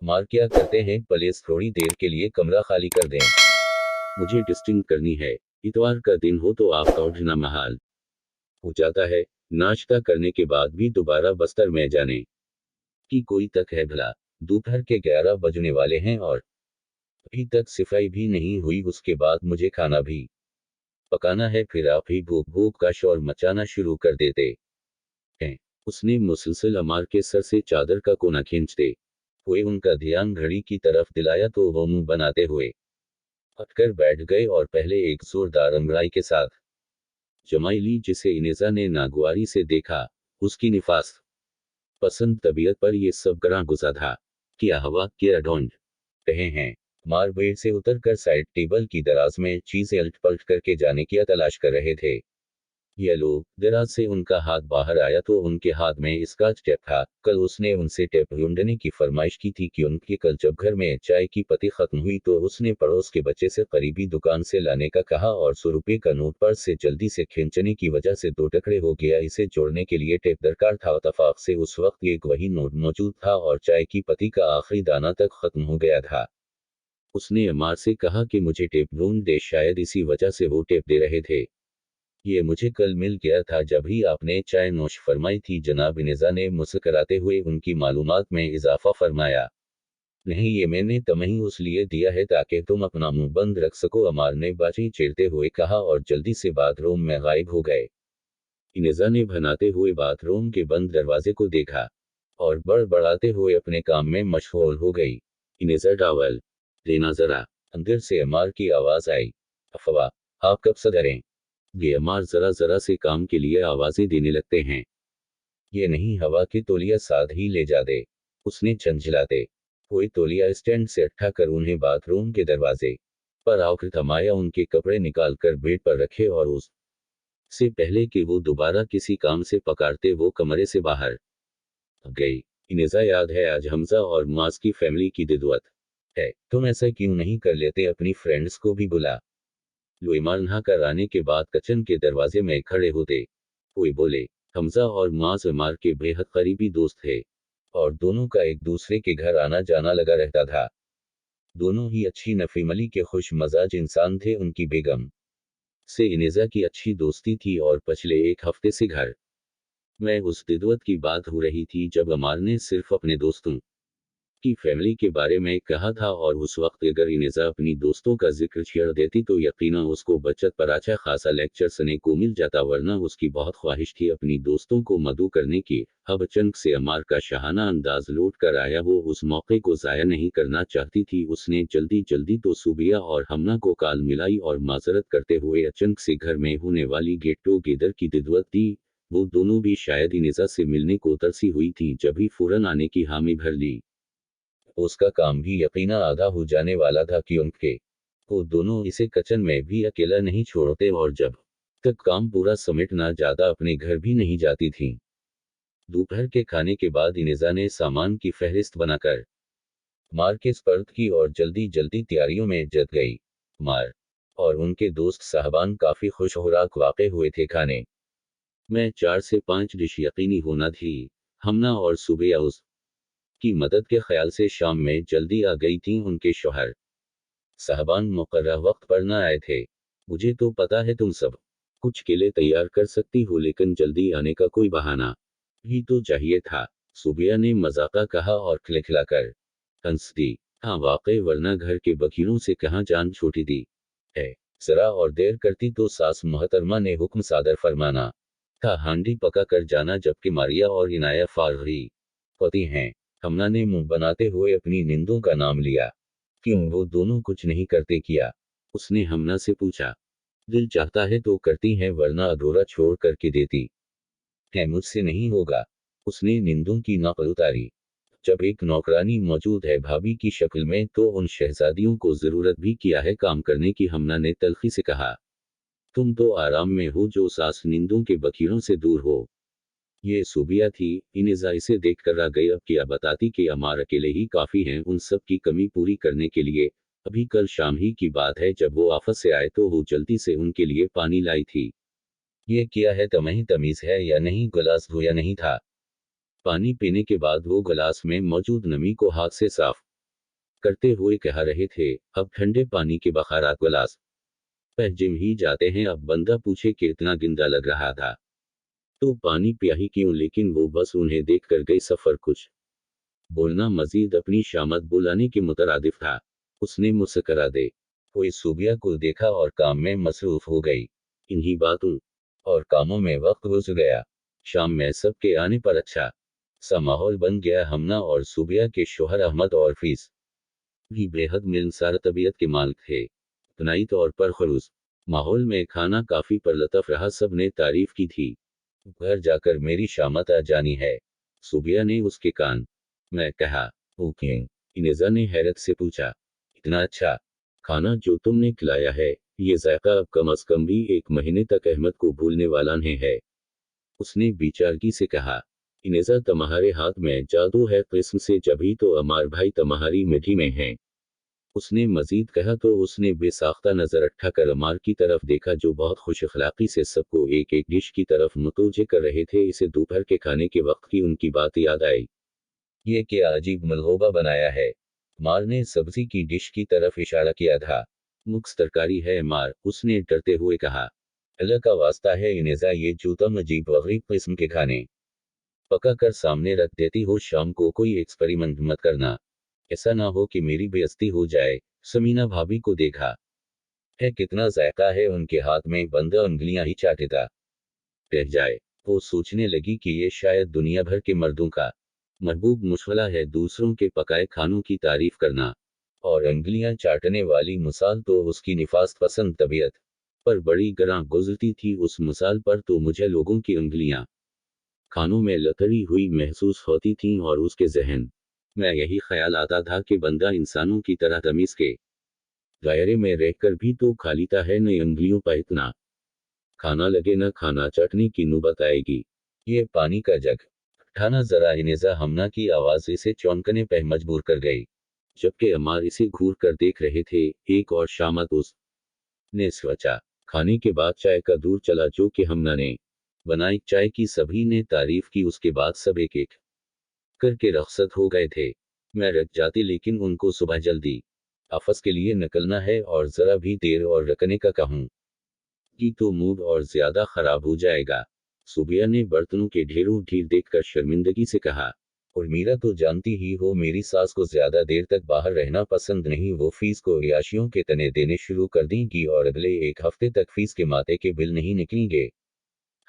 मार क्या करते हैं, प्लीज थोड़ी देर के लिए कमरा खाली कर दें। मुझे टेस्टिंग करनी है। इतवार का दिन हो तो आपका उठना महाल हो जाता है। नाश्ता करने के बाद भी दोबारा बस्तर में जाने की कोई तक है भला? दोपहर के 11 बजने वाले हैं और अभी तक सफाई भी नहीं हुई। उसके बाद मुझे खाना भी पकाना है, फिर आप ही भूख भूख का शोर मचाना शुरू कर देते हैं। उसने मुसलसल अमार के सर से चादर का कोना खींचते हुए उनका ध्यान घड़ी की तरफ दिलाया तो वो मुंह बनाते हुए हटकर बैठ गए और पहले एक जोरदार अंगड़ाई के साथ जमाई ली, जिसे इनेजा ने नागवारी से देखा। उसकी निफास पसंद तबीयत पर ये सब गरा गुजा था। क्या हवा क्या ढूंढ रहे हैं? मार बेड से उतरकर साइड टेबल की दराज में चीजें उलट पलट करके जाने की तलाश कर रहे थे। ये लोग दराज से उनका हाथ बाहर आया तो उनके हाथ में स्कॉच टेप था। कल उसने उनसे टेप ढूंढने की फरमाइश की थी कि उनकी कल जब घर में चाय की पत्ती खत्म हुई तो उसने पड़ोस के बच्चे से करीबी दुकान से लाने का कहा और 100 रुपये का नोट पर्स से जल्दी से खींचने की वजह से 2 टुकड़े हो गया। इसे जोड़ने के लिए टेप दरकार था। इत्तेफाक से उस वक्त एक वही नोट मौजूद था और चाय की पत्ती का आखिरी दाना तक खत्म हो गया था। उसने अमार से कहा कि मुझे टेप ढूंढ दे, शायद इसी वजह से वो टेप दे रहे थे। ये मुझे कल मिल गया था जब ही आपने चाय नोश फरमाई थी, जनाब इनेजा ने मुस्कुराते हुए उनकी मालूमात में इजाफा फरमाया। नहीं, ये मैंने तमही उस लिए दिया है ताकि तुम अपना मुंह बंद रख सको, अमार ने बाजी चीरते हुए कहा और जल्दी से बाथरूम में गायब हो गए। इनेजा ने भनाते हुए बाथरूम के बंद दरवाजे को देखा और बड़बड़ाते हुए अपने काम में मशगूल हो गई। इनेजा टावल देना जरा, अंदर से अमार की आवाज आई। अफवा, आप कब सधरें? ये अमार जरा जरा से काम के लिए आवाजें देने लगते हैं। ये नहीं, हवा के तौलिया साथ ही ले जा दे। उसने झंझलाते हुए तौलिया स्टैंड से उठाकर उन्हें बाथरूम के दरवाजे पर आकर थमाया। उनके कपड़े निकालकर बेड पर रखे और उस से पहले कि वो दोबारा किसी काम से पकारते वो कमरे से बाहर गई। इनेजा, याद है आज हमजा और मुआज की फैमिली की दिदवत है, तुम ऐसा क्यों नहीं कर लेते, अपनी फ्रेंड्स को भी बुला लो। इमार नहाकर आने के बाद किचन के दरवाजे में खड़े होते हुए बोले। हमजा और मुआज इमार के बेहद करीबी दोस्त थे और दोनों का एक दूसरे के घर आना जाना लगा रहता था। दोनों ही अच्छी नफीमली के खुश मजाज इंसान थे। उनकी बेगम से इनेजा की अच्छी दोस्ती थी और पिछले एक हफ्ते से घर में उस दिदवत की बात हो रही थी जब अमार ने सिर्फ अपने दोस्तों की फैमिली के बारे में कहा था। और उस वक्त अगर इनेजा अपनी दोस्तों का जिक्र छेड़ देती तो यकीनन उसको बचत पर अच्छा खासा लेक्चर सुनने को मिल जाता, वरना उसकी बहुत ख्वाहिश थी अपनी दोस्तों को मदऊ करने की। अब अचानक से अमार का शाहाना अंदाज लौट कर आया, वो उस मौके को जाया नहीं करना चाहती थी। उसने जल्दी जल्दी तो सुबिया और हमना को काल मिलाई और माजरत करते हुए अचानक से घर में होने वाली गेट टुगेदर की दिदवत दी। वो दोनों भी शायद इनेजा से मिलने को तरसी हुई थी, जब ही फौरन आने की हामी भर ली। उसका काम भी यकीना आधा हो जाने वाला था क्योंकि वो दोनों इसे किचन में भी अकेला नहीं छोड़ते और जब तक काम पूरा समेट ना जाता अपने घर भी नहीं जाती थीं। दोपहर के खाने के बाद इनेजा ने सामान की फहरिस्त बनाकर मार के स्पर्द की और जल्दी जल्दी तैयारियों में जत गई। मार और उनके दोस्त साहबान काफी खुश खुराक वाक़े हुए थे। खाने में 4 से 5 डिश यकीनी होना थी। हमना और सुबह उस की मदद के ख्याल से शाम में जल्दी आ गई थीं। उनके शौहर साहबान मुकर्रर वक्त पर न आए थे। मुझे तो पता है तुम सब कुछ के लिए तैयार कर सकती हो, लेकिन जल्दी आने का कोई बहाना भी तो चाहिए था, सुबिया ने मजाका कहा और खिलखिलाकर हंस दी। हाँ वाकई, वरना घर के बकीरों से कहाँ जान छोटी दी है। जरा और देर करती तो सास मोहतरमा ने हुक्म सादर फरमाना था, हांडी पका कर जाना, जबकि मारिया और इनाया फारगी पति हैं। हमना ने मुंह बनाते हुए अपनी निंदों का नाम लिया। क्यों वो दोनों कुछ नहीं करते क्या? उसने हमना से पूछा। दिल चाहता है तो करती हैं, वरना अधूरा छोड़ करके देती है, मुझसे नहीं होगा। उसने निंदों की नकल उतारी। जब एक नौकरानी मौजूद है भाभी की शक्ल में तो उन शहजादियों को जरूरत भी क्या है काम करने की, हमना ने तल्खी से कहा। तुम तो आराम में हो जो सास निंदों के बकीरों से दूर हो। ये सूबिया थी। इनेजा इसे देखकर रह गई। अब क्या बताती कि अमार अकेले ही काफी हैं उन सब की कमी पूरी करने के लिए। अभी कल शाम ही की बात है, जब वो ऑफिस से आए तो वो जल्दी से उनके लिए पानी लाई थी। ये क्या है, तमही तमीज है या नहीं, गिलास धोया नहीं था। पानी पीने के बाद वो गिलास में मौजूद नमी को हाथ से साफ करते हुए कह रहे थे, अब ठंडे पानी के बखारात गिलास पे जिम ही जाते हैं। अब बंदा पूछे कि इतना गंदा लग रहा था तो पानी पिया ही क्यों, लेकिन वो बस उन्हें देखकर गई। सफर कुछ बोलना मजीद अपनी शामत बुलाने के मुतरादिफ था। उसने मुस्करा दे हुए सूबिया को देखा और काम में मसरूफ हो गई। इन्हीं बातों और कामों में वक्त गुजर गया। शाम में सबके आने पर अच्छा सा माहौल बन गया। हमना और सूबिया के शोहर अहमद और फीस भी बेहद मिलनसार तबीयत के मालिक थे। इब्तदाई तौर पर खलूस माहौल में खाना काफी परलतफ रहा। सब ने तारीफ की थी। घर जाकर मेरी शामत आ जानी है, सूबिया ने उसके कान में कहा। ओके, इनेजा ने हैरत से पूछा, इतना अच्छा खाना जो तुमने खिलाया है, ये जायका अब कम अज कम भी 1 महीने तक अहमद को भूलने वाला नहीं है। उसने बेचारगी से कहा, इनेजा तुम्हारे हाथ में जादू है किस्म से, जभी तो अमार भाई तुम्हारी मिठी में हैं। उसने मजीद कहा तो उसने बेसाख्ता नजर उठाकर अमार की तरफ देखा जो बहुत खुश अखलाकी से सबको एक एक डिश की तरफ मुतवज्जे कर रहे थे। इसे दोपहर के खाने के वक्त की उनकी बात याद आई। ये क्या अजीब मलगोबा बनाया है? मार ने सब्जी की डिश की तरफ इशारा किया था। मुक्स तरकारी है मार, उसने डरते हुए कहा। अल्लाह का वास्ता है इनेजा, ये जो तुम अजीब व गरीब किस्म के खाने पका कर सामने रख देती हो, शाम को कोई एक्सपेरिमेंट मत करना, ऐसा ना हो कि मेरी बेइज्जती हो जाए। समीना भाभी को देखा है कितना जायका है, उनके हाथ में बंदा उंगलियां ही चाटेता रह जाए। वो सोचने लगी कि ये शायद दुनिया भर के मर्दों का महबूब मुशगला है, दूसरों के पकाए खानों की तारीफ करना, और उंगलियां चाटने वाली मिसाल तो उसकी निफास पसंद तबीयत पर बड़ी गरां गुजरती थी। उस मिसाल पर तो मुझे लोगों की उंगलियां खानों में लतड़ी हुई महसूस होती थीं और उसके जहन में यही ख्याल आता था कि बंदा इंसानों की तरह तमीज के दायरे में रहकर भी तो खा लेता है, न उंगलियों पर इतना खाना लगे न खाना चटनी की नौबत आएगी। ये पानी का जग उठाना जरा, इनेजा हमना की आवाज इसे चौंकने पर मजबूर कर गई। जबकि अमार इसे घूर कर देख रहे थे। एक और शामत उस ने सोचा। खाने के बाद चाय का दूर चला जो कि हमना ने बनाई। चाय की सभी ने तारीफ की। उसके बाद सब एक एक करके रखसत हो गए थे। मैं रख जाती, लेकिन उनको सुबह जल्दी ऑफिस के लिए निकलना है और जरा भी देर और रखने का कहूँ कि तो मूड और ज्यादा खराब हो जाएगा। सुबिया ने बर्तनों के ढेरों ढेर देखकर शर्मिंदगी से कहा, और मीरा तो जानती ही हो मेरी सास को ज्यादा देर तक बाहर रहना पसंद नहीं। वो फीस को रियाशियों के तने देने शुरू कर देंगी और अगले 1 हफ्ते तक फीस के माते के बिल नहीं निकलेंगे।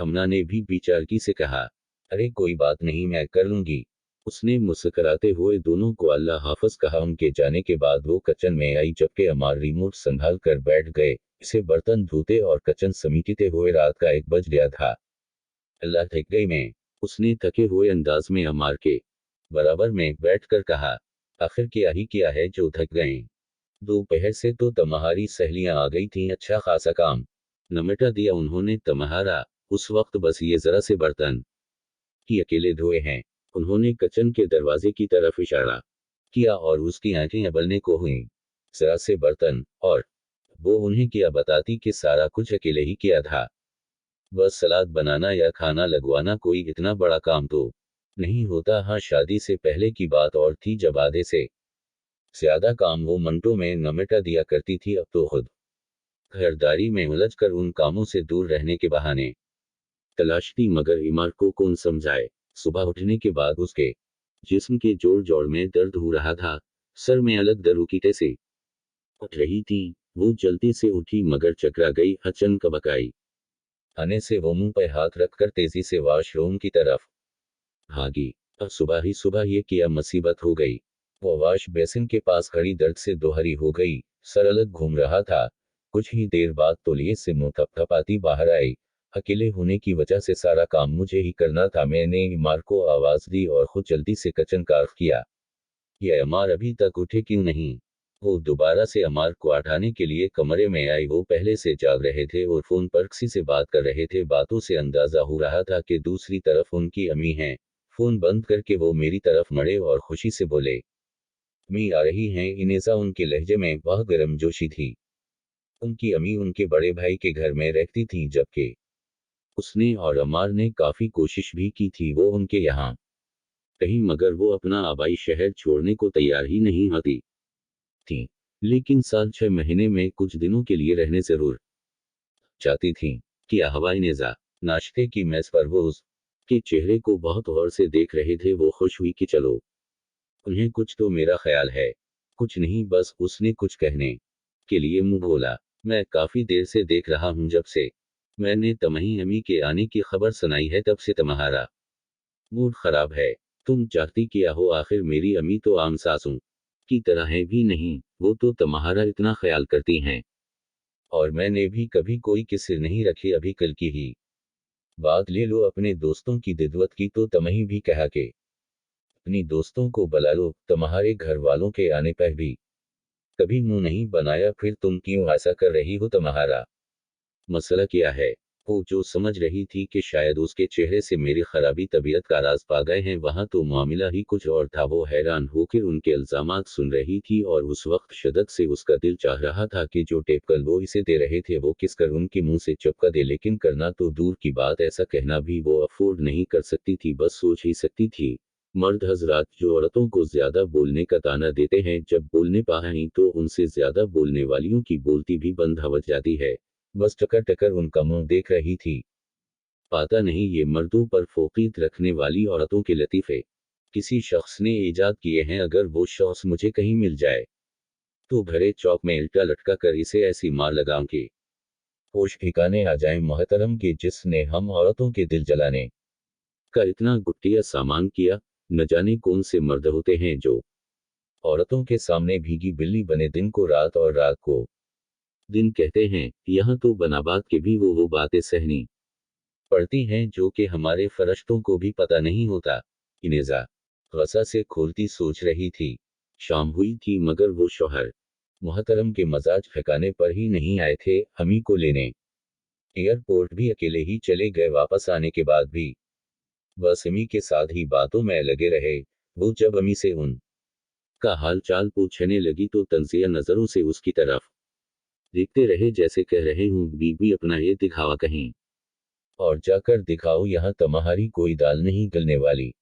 हमना ने भी बेचारगी से कहा, अरे कोई बात नहीं, मैं कर लूंगी। उसने मुस्कराते हुए दोनों को अल्लाह हाफिज कहा। उनके जाने के बाद वो किचन में आई, जबकि अमार रिमोट संभाल कर बैठ गए। इसे बर्तन धोते और किचन समेटते हुए रात का 1 बज गया था। अल्लाह थक गई मैं, उसने थके हुए अंदाज में अमार के बराबर में बैठकर कहा। आखिर क्या ही किया है जो थक गए? दोपहर से तो तुम्हारी सहेलियां आ गई थीं, अच्छा खासा काम निपटा दिया उन्होंने तुम्हारा। उस वक्त बस ये जरा से बर्तन ही अकेले धोए हैं। उन्होंने किचन के दरवाजे की तरफ इशारा किया और उसकी आंखें उबलने को हुईं। जरा से बर्तन, और वो उन्हें क्या बताती कि सारा कुछ अकेले ही किया था। बस सलाद बनाना या खाना लगवाना कोई इतना बड़ा काम तो नहीं होता। हाँ, शादी से पहले की बात और थी जब आधे से ज्यादा काम वो मिनटों में निपटा दिया करती थी। अब तो खुद घरदारी में उलझकर उन कामों से दूर रहने के बहाने तलाशती, मगर इमार को कौन समझाए। सुबह उठने के बाद उसके जिस्म के जोड़ जोड़ में दर्द हो रहा था। सर में अलग दरुकीटे से उठ रही थी। वो जल्दी से उठी मगर चकरा गई। अचन कबकाई आने से वो मुंह पर हाथ रखकर तेजी से वॉशरूम की तरफ भागी। अब सुबह ही सुबह ये क्या मुसीबत हो गई। वो वॉश बेसिन के पास खड़ी दर्द से दोहरी हो गई। सर अलग घूम रहा था। कुछ ही देर बाद तौलिए से मुंह थपथपाती बाहर आई। अकेले होने की वजह से सारा काम मुझे ही करना था। मैंने इमार को आवाज दी और खुद जल्दी से किचन का रुख किया। ये अमार अभी तक उठे क्यों नहीं? वो दोबारा से अमार को उठाने के लिए कमरे में आई। वो पहले से जाग रहे थे और फोन पर किसी से बात कर रहे थे। बातों से अंदाजा हो रहा था कि दूसरी तरफ उनकी अम्मी हैं। फोन बंद करके वो मेरी तरफ मुड़े और खुशी से बोले, अम्मी आ रही हैं। इनेजा उनके लहजे में बहुत गर्मजोशी थी। उनकी अम्मी उनके बड़े भाई के घर में रहती थी, जबकि उसने और अमार ने काफी कोशिश भी की थी वो उनके यहाँ कहीं, मगर वो अपना आबाई शहर छोड़ने को तैयार ही नहीं होती। थीं, लेकिन साल 6 महीने में कुछ दिनों के लिए रहने जरूर चाहती थीं। किया हवाई नेजा। नाश्ते की मेज पर वो उसके चेहरे को बहुत गौर से देख रहे थे। वो खुश हुई कि चलो, उन्हें कुछ तो मेरा ख्याल है। कुछ नहीं, बस उसने कुछ कहने के लिए मुंह खोला। मैं काफी देर से देख रहा हूं, जब से मैंने तमही अम्मी के आने की खबर सुनाई है तब से तुम्हारा मूड खराब है। तुम चाहती क्या हो? आखिर मेरी अम्मी तो आम सासों की तरह है भी नहीं, वो तो तुम्हारा इतना ख्याल करती हैं। और मैंने भी कभी कोई किस्से नहीं रखी। अभी कल की ही बात ले लो, अपने दोस्तों की दिदवत की तो तमही भी कहा के अपनी दोस्तों को बुला लो। तुम्हारे घर वालों के आने पर भी कभी मुंह नहीं बनाया। फिर तुम क्यों ऐसा कर रही हो? तुम्हारा मसला क्या है? वो जो समझ रही थी कि शायद उसके चेहरे से मेरी खराबी तबीयत का राज पा गए हैं, वहां तो मामला ही कुछ और था। वो हैरान होकर उनके इल्जामात सुन रही थी और उस वक्त शिद्दत से उसका दिल चाह रहा था कि जो टेप कल वो इसे दे रहे थे वो किस कर उनके मुंह से चपका दे, लेकिन करना तो दूर की बात, ऐसा कहना भी वो अफोर्ड नहीं कर सकती थी। बस सोच ही सकती थी। मर्द हजरात जो औरतों को ज्यादा बोलने का ताना देते हैं, जब बोलने पाएं तो उनसे ज्यादा बोलने वालियों की बोलती भी बंद हो जाती है। बस टकर टकर उनका मुंह देख रही थी। पता नहीं ये मर्दों पर फोकीत रखने वाली औरतों के लतीफे किसी शख्स ने ईजाद किए हैं। अगर वो शख्स मुझे कहीं मिल जाए तो भरे चौक में इल्टा लटका कर इसे ऐसी मार लगाऊं कि होश ठिकाने आ जाए। मोहतरम के जिसने हम औरतों के दिल जलाने का इतना गुट्टिया सामान किया। न जाने कौन से मर्द होते हैं जो औरतों के सामने भीगी बिल्ली बने, दिन को रात और रात को दिन कहते हैं। यहाँ तो बनाबाद के भी वो बातें सहनी पड़ती हैं जो कि हमारे फरिश्तों को भी पता नहीं होता। इनेजा गसा से खोलती सोच रही थी। शाम हुई थी मगर वो शौहर मोहतरम के मजाज ठिकाने पर ही नहीं आए थे। अम्मी को लेने एयरपोर्ट भी अकेले ही चले गए। वापस आने के बाद भी बस अम्मी के साथ ही बातों में लगे रहे। वो जब अम्मी से उन का हाल चाल पूछने लगी तो तंजिया नजरों से उसकी तरफ देखते रहे, जैसे कह रहे हूं बीबी अपना ये दिखावा कहीं और जाकर दिखाओ, यहाँ तुम्हारी कोई दाल नहीं गलने वाली।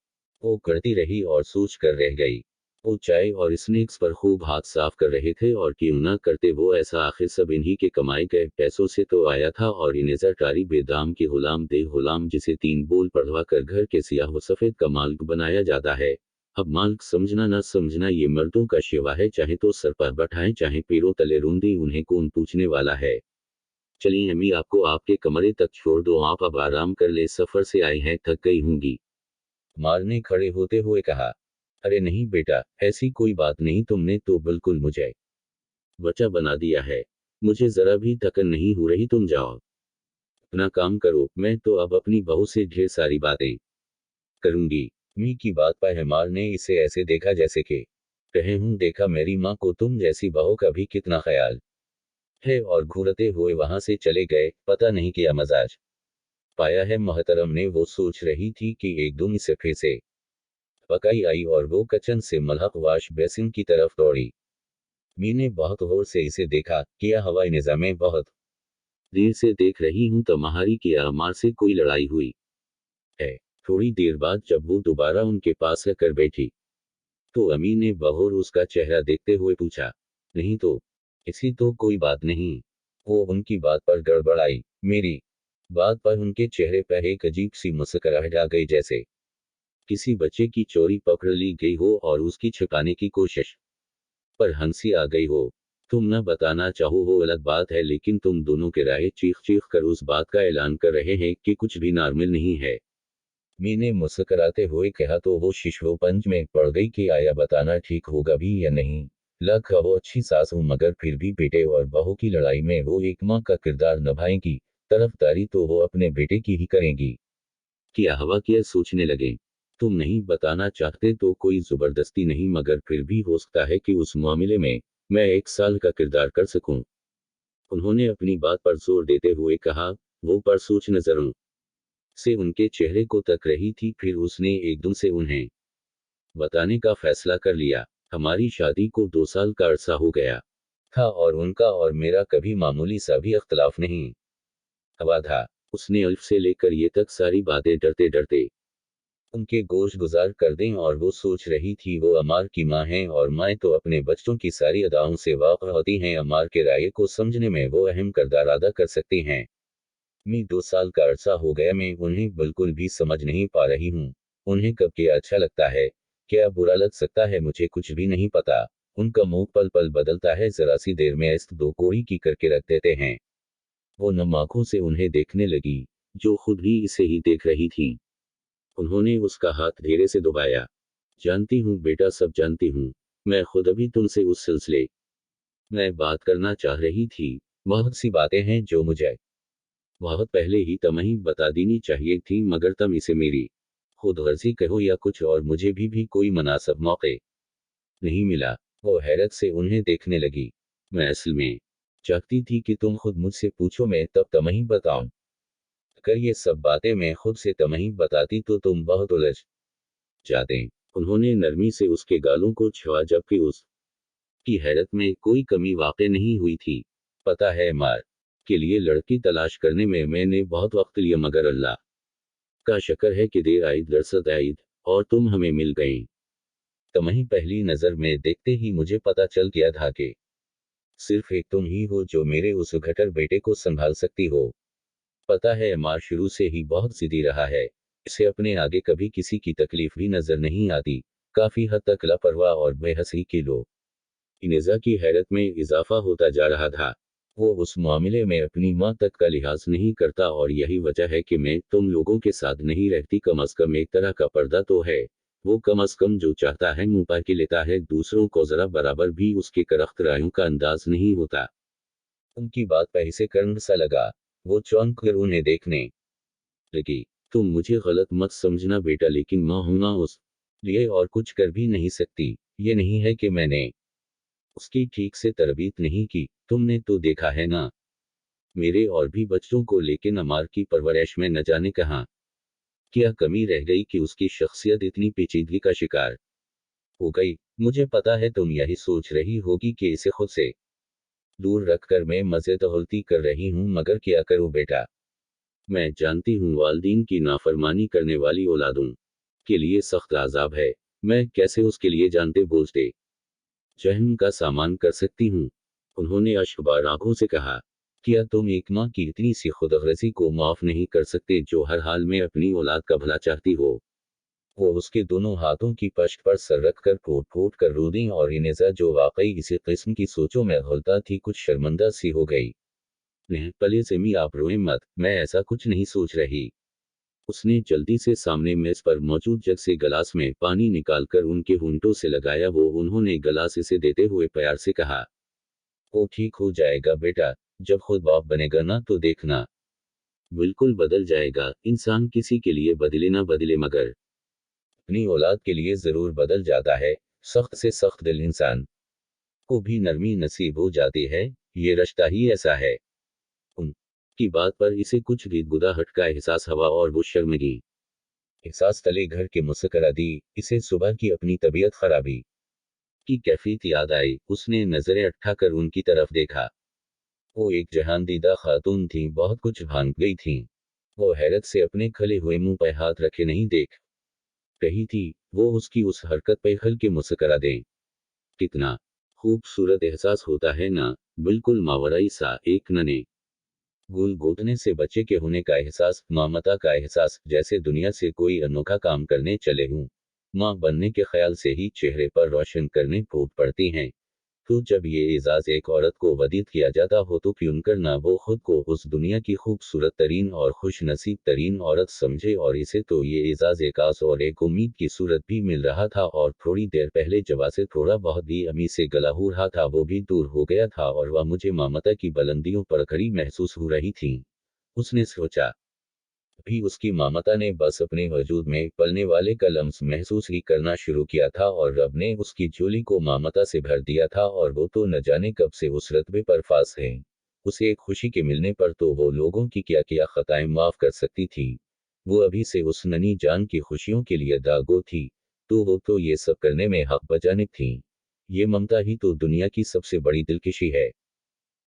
वो करती रही और सोच कर रह गई। वो चाय और स्नैक्स पर खूब हाथ साफ कर रहे थे और क्यों ना करते वो ऐसा, आखिर सब इन्हीं के कमाए गए पैसों से तो आया था। और इनेजा टारी बेदाम के गुलाम दे गुलाम, जिसे 3 बोल पढ़वा कर घर के सियाह व सफेद का मालिक बनाया जाता है। अब मालिक समझना न समझना ये मर्दों का शिवा है, चाहे तो सर पर बैठाएं चाहे पैरों तले रूंधी, उन्हें कौन पूछने वाला है। चलिए अम्मी, आपको आपके कमरे तक छोड़ दो, आप अब आराम कर ले, सफर से आए हैं, थक गई होंगी। मार ने खड़े होते हुए कहा। अरे नहीं बेटा, ऐसी कोई बात नहीं, तुमने तो बिल्कुल मुझे बच्चा बना दिया है। मुझे जरा भी थकन नहीं हो रही, तुम जाओ अपना काम करो। मैं तो अब अपनी बहू से ढेर सारी बातें करूंगी। मी की बात पर हेमार ने इसे ऐसे देखा जैसे कि कहे हूं, देखा मेरी माँ को तुम जैसी बहू का भी कितना ख्याल है। और घूरते हुए वहां से चले गए। पता नहीं क्या मजाज पाया है मोहतरम ने, वो सोच रही थी कि एकदम इसे फिर से पकाई आई और वो किचन से मलहक वाश बेसिन की तरफ दौड़ी। मी ने बहुत गौर से इसे देखा। क्या हवाई निजाम में बहुत देर से देख रही हूं, तुम्हारी क्या अमार से कोई लड़ाई हुई है? थोड़ी देर बाद जब वो दोबारा उनके पास आकर बैठी तो अमी ने बहौर उसका चेहरा देखते हुए पूछा, नहीं तो? ऐसी तो कोई बात नहीं। वो उनकी बात पर गड़बड़ाई। मेरी बात पर उनके चेहरे पर एक अजीब सी मुस्कुराहट आ गई, जैसे किसी बच्चे की चोरी पकड़ ली गई हो और उसकी छिपाने की कोशिश पर हंसी आ गई हो। तुम न बताना चाहो वो अलग बात है, लेकिन तुम दोनों के राय चीख चीख कर उस बात का ऐलान कर रहे हैं कि कुछ भी नॉर्मल नहीं है। मैंने मुस्कुराते हुए कहा तो वो शिशोपंज में पड़ गई कि आया बताना ठीक होगा भी या नहीं। लग वो अच्छी सास हूं, मगर फिर भी बेटे और बहू की लड़ाई में वो एक माँ का किरदार निभाएंगी। तरफदारी तो वो अपने बेटे की ही करेंगी। क्या हवा क्या सोचने लगे? तुम नहीं बताना चाहते तो कोई जबरदस्ती नहीं, मगर फिर भी हो सकता है कि उस मामले में मैं 1 साल का किरदार कर सकूं। उन्होंने अपनी बात पर जोर देते हुए कहा। वो पर सोच नजरों से उनके चेहरे को तक रही थी, फिर उसने एकदम से उन्हें बताने का फैसला कर लिया। हमारी शादी को 2 साल का अरसा हो गया था और उनका और मेरा कभी मामूली सा भी इख्तलाफ नहीं हुआ था। उसने अल्फ से लेकर ये तक सारी बातें डरते डरते उनके गोश गुजार कर दें। और वो सोच रही थी वो अमार की माँ हैं और माएँ तो अपने बच्चों की सारी अदाओं से वाक़िफ़ होती हैं। अमार के राय को समझने में वो अहम किरदार अदा कर सकती हैं। 2 साल का अरसा हो गया मैं उन्हें बिल्कुल भी समझ नहीं पा रही हूँ। उन्हें कब क्या अच्छा लगता है, क्या बुरा लग सकता है, मुझे कुछ भी नहीं पता। उनका मुंह पल पल बदलता है, जरा सी देर में इस दो कोड़ी की करके रख देते हैं। वो नम आंखों से उन्हें देखने लगी, जो खुद भी इसे ही देख रही थी। उन्होंने उसका हाथ धीरे से दबाया। जानती हूँ बेटा, सब जानती हूँ। मैं खुद अभी तुमसे उस सिलसिले में बात करना चाह रही थी। बहुत सी बातें हैं जो मुझे बहुत पहले ही तुम्हें बता देनी चाहिए थी, मगर तुम इसे मेरी खुदगर्जी कहो या कुछ और, मुझे भी कोई मुनासिब मौके नहीं मिला। वो हैरत से उन्हें देखने लगी। मैं असल में चाहती थी कि तुम खुद मुझसे पूछो, मैं तब तुम्हें बताऊं। अगर ये सब बातें मैं खुद से तुम्हें बताती तो तुम बहुत उलझ जाते। उन्होंने नरमी से उसके गालों को छुआ, जबकि उसकी हैरत में कोई कमी वाक़ई नहीं हुई थी। पता है, मार के लिए लड़की तलाश करने में मैंने बहुत वक्त लिया, मगर अल्लाह का शुक्र है कि देर आइद दरसत आइद, और तुम हमें मिल गई। तुम्हें पहली नज़र में देखते ही मुझे पता चल गया था कि सिर्फ एक तुम ही हो जो मेरे उस घटर बेटे को संभाल सकती हो। पता है, अमार शुरू से ही बहुत जिद्दी रहा है। इसे अपने आगे कभी किसी की तकलीफ भी नजर नहीं आती। काफी हद तक लापरवाह और बेहसी की लो। इनेजा की हैरत में इजाफा होता जा रहा था। वो उस मामले में अपनी माँ तक का लिहाज नहीं करता, और यही वजह है कि मैं तुम लोगों के साथ नहीं रहती। कम अज कम एक तरह का पर्दा तो है। वो कम अज कम जो चाहता है मुंह पा के लेता है, दूसरों को जरा बराबर भी उसके करख्त रायों का अंदाज नहीं होता। उनकी बात पर इसे कर्म सा लगा। वो चौंक कर उन्हें देखने लगी। तुम मुझे गलत मत समझना बेटा, लेकिन माँ हूं ना उस लिए और कुछ कर भी नहीं सकती। ये नहीं है कि मैंने उसकी ठीक से तरबियत नहीं की, तुमने तो देखा है ना मेरे और भी बच्चों को, लेकिन अमार की परवरिश में न जाने कहाँ क्या कमी रह गई कि उसकी शख्सियत इतनी पेचीदगी का शिकार हो गई। मुझे पता है तुम यही सोच रही होगी कि इसे खुद से दूर रखकर मैं मजे तहलती कर रही हूँ, मगर क्या करूँ बेटा। मैं जानती हूँ वालदीन की नाफरमानी करने वाली औलादों के लिए सख्त अजाब है। मैं कैसे उसके लिए जानते बूझते जहन्नम का सामान कर सकती हूँ। उन्होंने अशबार आंखों से कहा, क्या तुम एक माँ की इतनी सी खुदगर्जी को माफ नहीं कर सकते, जो हर हाल में अपनी औलाद का भला चाहती हो। वो उसके दोनों हाथों की पश्त पर सर रख कर फूट फूट कर रो दी, और इनेजा जो वाकई इसी किस्म की सोचों में घुलता थी, कुछ शर्मिंदा सी हो गई। नहीं पले सेमी, आप रोएं मत, मैं ऐसा कुछ नहीं सोच रही। उसने जल्दी से सामने मेज पर मौजूद जग से गिलास में पानी निकालकर उनके होंठों से लगाया। वो उन्होंने गिलास इसे देते हुए प्यार से कहा, वो ठीक हो जाएगा बेटा, जब खुद बाप बनेगा ना तो देखना, बिल्कुल बदल जाएगा। इंसान किसी के लिए बदले ना बदले, मगर अपनी औलाद के लिए जरूर बदल जाता है। सख्त से सख्त दिल इंसान को भी नरमी नसीब हो जाती है। ये रिश्ता ही ऐसा है। उनकी बात पर इसे कुछ गुदगुदाहट का एहसास हुआ, और वो शर्मिंदी एहसास तले घर के मुस्करा दी। इसे सुबह की अपनी तबीयत खराबी की कैफियत याद आई। उसने नजरें उठाकर उनकी तरफ देखा। वो एक जहानदीदा खातून थी, बहुत कुछ भान गई थी। वो हैरत से अपने खले हुए मुंह पर हाथ रखे नहीं देख रही थी। वो उसकी उस हरकत पर हल्के मुस्करा दें। कितना खूबसूरत एहसास होता है ना, बिल्कुल मावराई सा, एक नने गुल गोतने से बच्चे के होने का एहसास, ममता का एहसास, जैसे दुनिया से कोई अनोखा काम करने चले हूं। माँ बनने के ख्याल से ही चेहरे पर रोशन करने फूट पड़ती हैं। तो जब ये एजाज एक औरत को वदीद किया जाता हो, तो क्यों कर ना वो खुद को उस दुनिया की खूबसूरत तरीन और खुश नसीब तरीन औरत समझे। और इसे तो ये एजाज एक आस और एक उम्मीद की सूरत भी मिल रहा था, और थोड़ी देर पहले जवा से थोड़ा बहुत भी अमी से गला हो रहा था, वो भी दूर हो गया था, और वह मुझे ममता की बुलंदियों पर खड़ी महसूस हो रही थी। उसने सोचा, भी उसकी ममता ने बस अपने वजूद में पलने वाले का लम्स महसूस ही करना शुरू किया था, और रब ने उसकी झोली को ममता से भर दिया था, और वो तो न जाने कब से उस रतबे पर फास है। उसे एक खुशी के मिलने पर तो वो लोगों की क्या क्या खताएं माफ कर सकती थी। वो अभी से उस ननी जान की खुशियों के लिए दागो थी, तो वो तो ये सब करने में हक बजानिब थी। ये ममता ही तो दुनिया की सबसे बड़ी दिलकशी है।